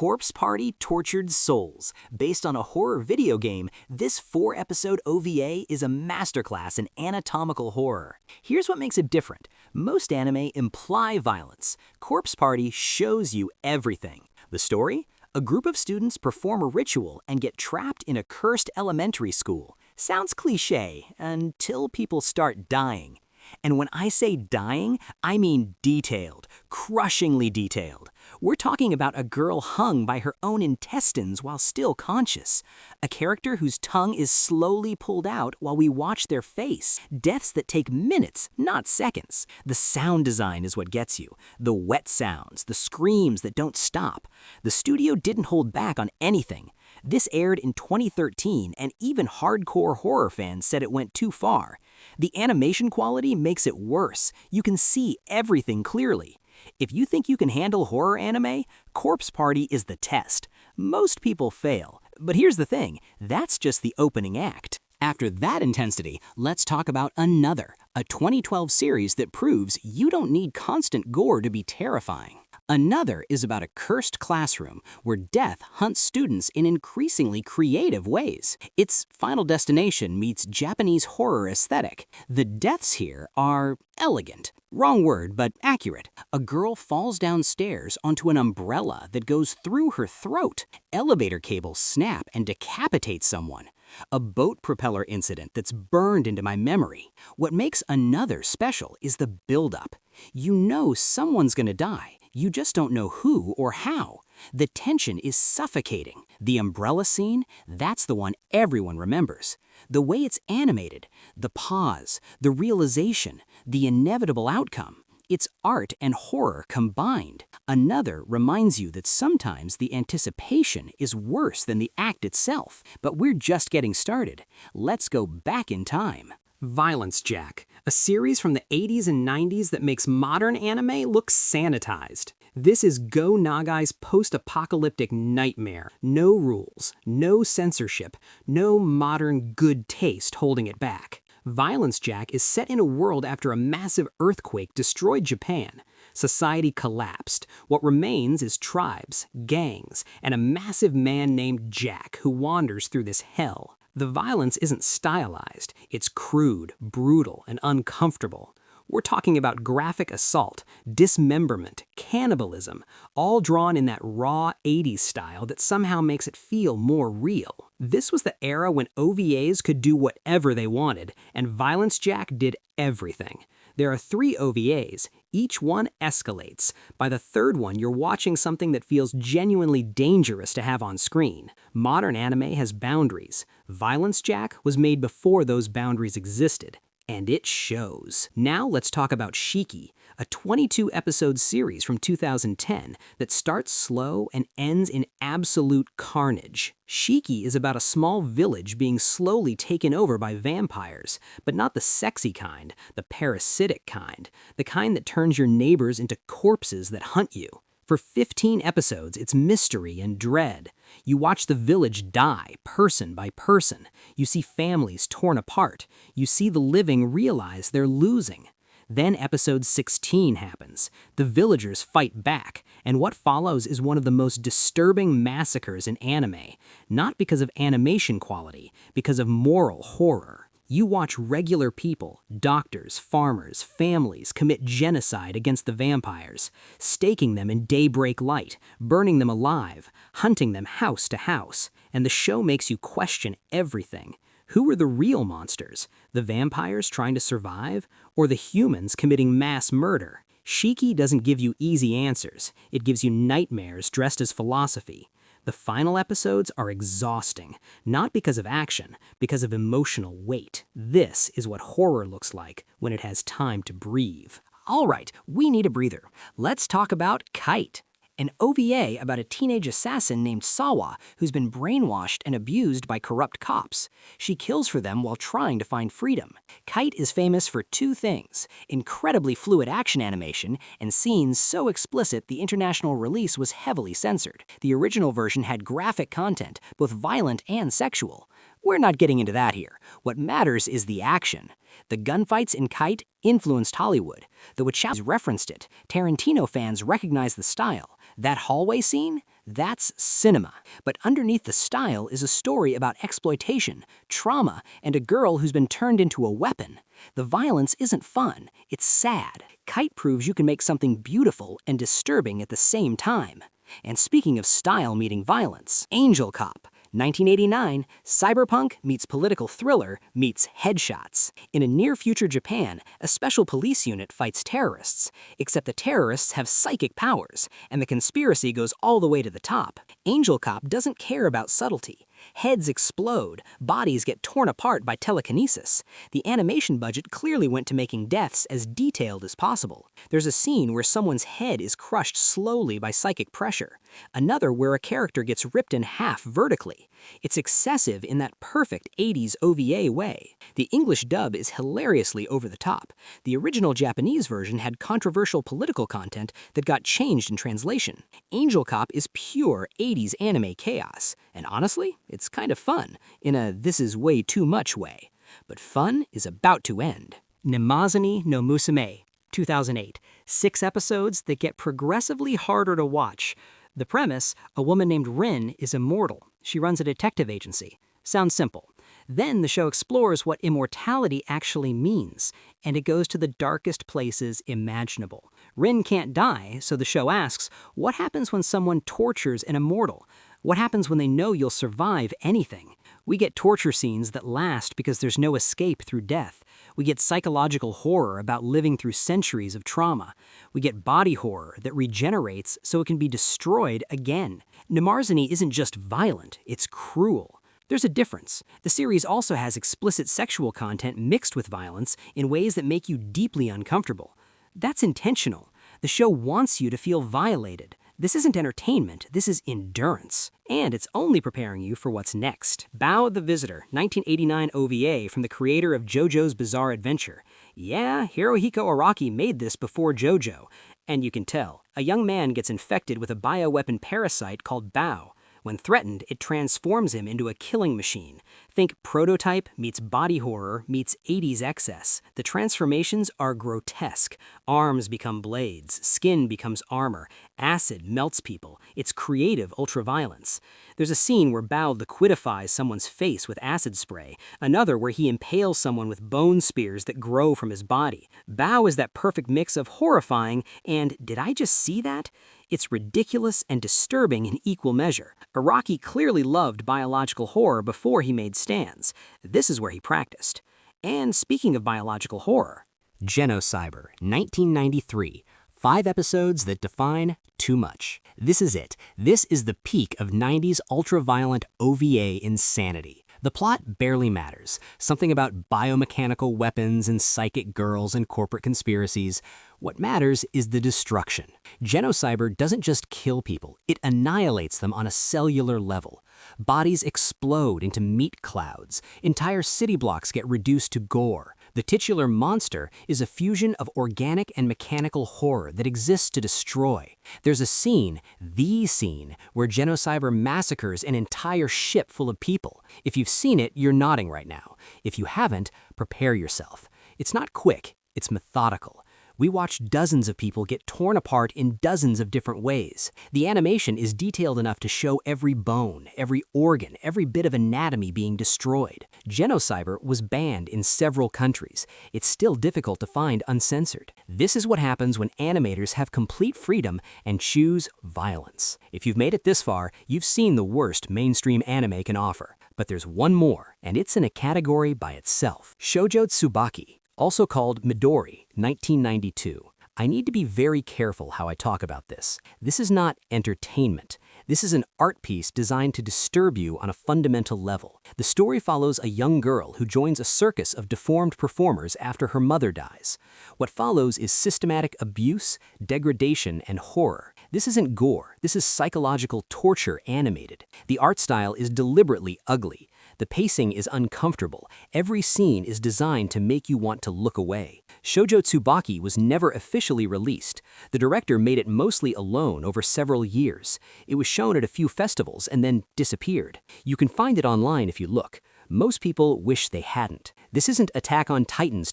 Corpse Party Tortured Souls. Based on a horror video game, this 4-episode OVA is a masterclass in anatomical horror. Here's what makes it different. Most anime imply violence. Corpse Party shows you everything. The story? A group of students perform a ritual and get trapped in a cursed elementary school. Sounds cliché until people start dying. And when I say dying, I mean detailed, crushingly detailed. We're talking about a girl hung by her own intestines while still conscious. A character whose tongue is slowly pulled out while we watch their face. Deaths that take minutes, not seconds. The sound design is what gets you. The wet sounds, the screams that don't stop. The studio didn't hold back on anything. This aired in 2013, and even hardcore horror fans said it went too far. The animation quality makes it worse. You can see everything clearly. If you think you can handle horror anime, Corpse Party is the test. Most people fail, but here's the thing, that's just the opening act. After that intensity, let's talk about Another, a 2012 series that proves you don't need constant gore to be terrifying. Another is about a cursed classroom where death hunts students in increasingly creative ways. It's Final Destination meets Japanese horror aesthetic. The deaths here are elegant. Wrong word, but accurate. A girl falls downstairs onto an umbrella that goes through her throat. Elevator cables snap and decapitate someone. A boat propeller incident that's burned into my memory. What makes Another special is the buildup. You know someone's gonna die. You just don't know who or how. The tension is suffocating. The umbrella scene, that's the one everyone remembers. The way it's animated, the pause, the realization, the inevitable outcome. It's art and horror combined. Another reminds you that sometimes the anticipation is worse than the act itself. But we're just getting started. Let's go back in time. Violence Jack, a series from the 80s and 90s that makes modern anime look sanitized. This is Go Nagai's post-apocalyptic nightmare. No rules, no censorship, no modern good taste holding it back. Violence Jack is set in a world after a massive earthquake destroyed Japan. Society collapsed. What remains is tribes, gangs, and a massive man named Jack who wanders through this hell. The violence isn't stylized, it's crude, brutal, and uncomfortable. We're talking about graphic assault, dismemberment, cannibalism, all drawn in that raw 80s style that somehow makes it feel more real. This was the era when OVAs could do whatever they wanted, and Violence Jack did everything. There are 3 OVAs, each one escalates. By the third one, you're watching something that feels genuinely dangerous to have on screen. Modern anime has boundaries. Violence Jack was made before those boundaries existed. And it shows. Now let's talk about SHIKI, a 22-episode series from 2010 that starts slow and ends in absolute carnage. SHIKI is about a small village being slowly taken over by vampires, but not the sexy kind, the parasitic kind, the kind that turns your neighbors into corpses that hunt you. For 15 episodes, it's mystery and dread. You watch the village die, person by person. You see families torn apart. You see the living realize they're losing. Then episode 16 happens. The villagers fight back, and what follows is one of the most disturbing massacres in anime. Not because of animation quality, because of moral horror. You watch regular people, doctors, farmers, families commit genocide against the vampires, staking them in daybreak light, burning them alive, hunting them house to house, and the show makes you question everything. Who are the real monsters? The vampires trying to survive? Or the humans committing mass murder? SHIKI doesn't give you easy answers. It gives you nightmares dressed as philosophy. The final episodes are exhausting, not because of action, because of emotional weight. This is what horror looks like when it has time to breathe. All right, we need a breather. Let's talk about KITE, an OVA about a teenage assassin named Sawa who's been brainwashed and abused by corrupt cops. She kills for them while trying to find freedom. KITE is famous for 2 things, incredibly fluid action animation and scenes so explicit the international release was heavily censored. The original version had graphic content, both violent and sexual. We're not getting into that here. What matters is the action. The gunfights in KITE influenced Hollywood. The Wachowskis referenced it. Tarantino fans recognize the style. That hallway scene? That's cinema. But underneath the style is a story about exploitation, trauma, and a girl who's been turned into a weapon. The violence isn't fun, it's sad. KITE proves you can make something beautiful and disturbing at the same time. And speaking of style meeting violence, Angel Cop. 1989, cyberpunk meets political thriller meets headshots. In a near-future Japan, a special police unit fights terrorists, except the terrorists have psychic powers, and the conspiracy goes all the way to the top. Angel Cop doesn't care about subtlety. Heads explode, bodies get torn apart by telekinesis. The animation budget clearly went to making deaths as detailed as possible. There's a scene where someone's head is crushed slowly by psychic pressure, another where a character gets ripped in half vertically. It's excessive in that perfect 80s OVA way. The English dub is hilariously over the top. The original Japanese version had controversial political content that got changed in translation. Angel Cop is pure 80s anime chaos, and honestly, it's kind of fun, in a this is way too much way. But fun is about to end. MNEMOSYNE no Musume, 2008. 6 episodes that get progressively harder to watch. The premise, a woman named Rin is immortal. She runs a detective agency. Sounds simple. Then the show explores what immortality actually means, and it goes to the darkest places imaginable. Rin can't die, so the show asks, what happens when someone tortures an immortal? What happens when they know you'll survive anything? We get torture scenes that last because there's no escape through death. We get psychological horror about living through centuries of trauma. We get body horror that regenerates so it can be destroyed again. MNEMOSYNE isn't just violent, it's cruel. There's a difference. The series also has explicit sexual content mixed with violence in ways that make you deeply uncomfortable. That's intentional. The show wants you to feel violated. This isn't entertainment, this is endurance. And it's only preparing you for what's next. BAOH the Visitor, 1989 OVA from the creator of JoJo's Bizarre Adventure. Yeah, Hirohiko Araki made this before JoJo. And you can tell, a young man gets infected with a bioweapon parasite called BAOH. When threatened, it transforms him into a killing machine. Think prototype meets body horror meets 80s excess. The transformations are grotesque. Arms become blades, skin becomes armor, acid melts people. It's creative ultraviolence. There's a scene where BAOH liquidifies someone's face with acid spray, another where he impales someone with bone spears that grow from his body. BAOH is that perfect mix of horrifying and, did I just see that? It's ridiculous and disturbing in equal measure. Araki clearly loved biological horror before he made stands. This is where he practiced. And speaking of biological horror, GENOCYBER, 1993. 5 episodes that define too much. This is it. This is the peak of 90s ultra-violent OVA insanity. The plot barely matters. Something about biomechanical weapons and psychic girls and corporate conspiracies. What matters is the destruction. GENOCYBER doesn't just kill people, it annihilates them on a cellular level. Bodies explode into meat clouds. Entire city blocks get reduced to gore. The titular monster is a fusion of organic and mechanical horror that exists to destroy. There's a scene, the scene, where GENOCYBER massacres an entire ship full of people. If you've seen it, you're nodding right now. If you haven't, prepare yourself. It's not quick, it's methodical. We watch dozens of people get torn apart in dozens of different ways. The animation is detailed enough to show every bone, every organ, every bit of anatomy being destroyed. GENOCYBER was banned in several countries. It's still difficult to find uncensored. This is what happens when animators have complete freedom and choose violence. If you've made it this far, you've seen the worst mainstream anime can offer. But there's one more, and it's in a category by itself. SHOUJO TSUBAKI. Also called MIDORI, 1992. I need to be very careful how I talk about this. This is not entertainment. This is an art piece designed to disturb you on a fundamental level. The story follows a young girl who joins a circus of deformed performers after her mother dies. What follows is systematic abuse, degradation, and horror. This isn't gore. This is psychological torture animated. The art style is deliberately ugly. The pacing is uncomfortable. Every scene is designed to make you want to look away. SHOUJO TSUBAKI was never officially released. The director made it mostly alone over several years. It was shown at a few festivals and then disappeared. You can find it online if you look. Most people wish they hadn't. This isn't Attack on Titans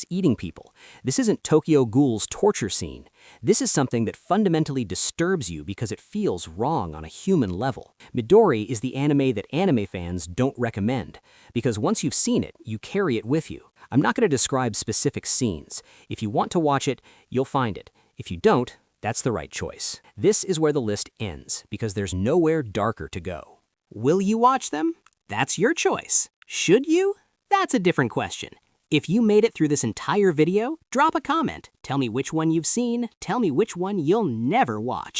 eating people. This isn't Tokyo Ghoul's torture scene. This is something that fundamentally disturbs you because it feels wrong on a human level. Midori is the anime that anime fans don't recommend, because once you've seen it, you carry it with you. I'm not going to describe specific scenes. If you want to watch it, you'll find it. If you don't, that's the right choice. This is where the list ends, because there's nowhere darker to go. Will you watch them? That's your choice. Should you? That's a different question. If you made it through this entire video, drop a comment. Tell me which one you've seen. Tell me which one you'll never watch.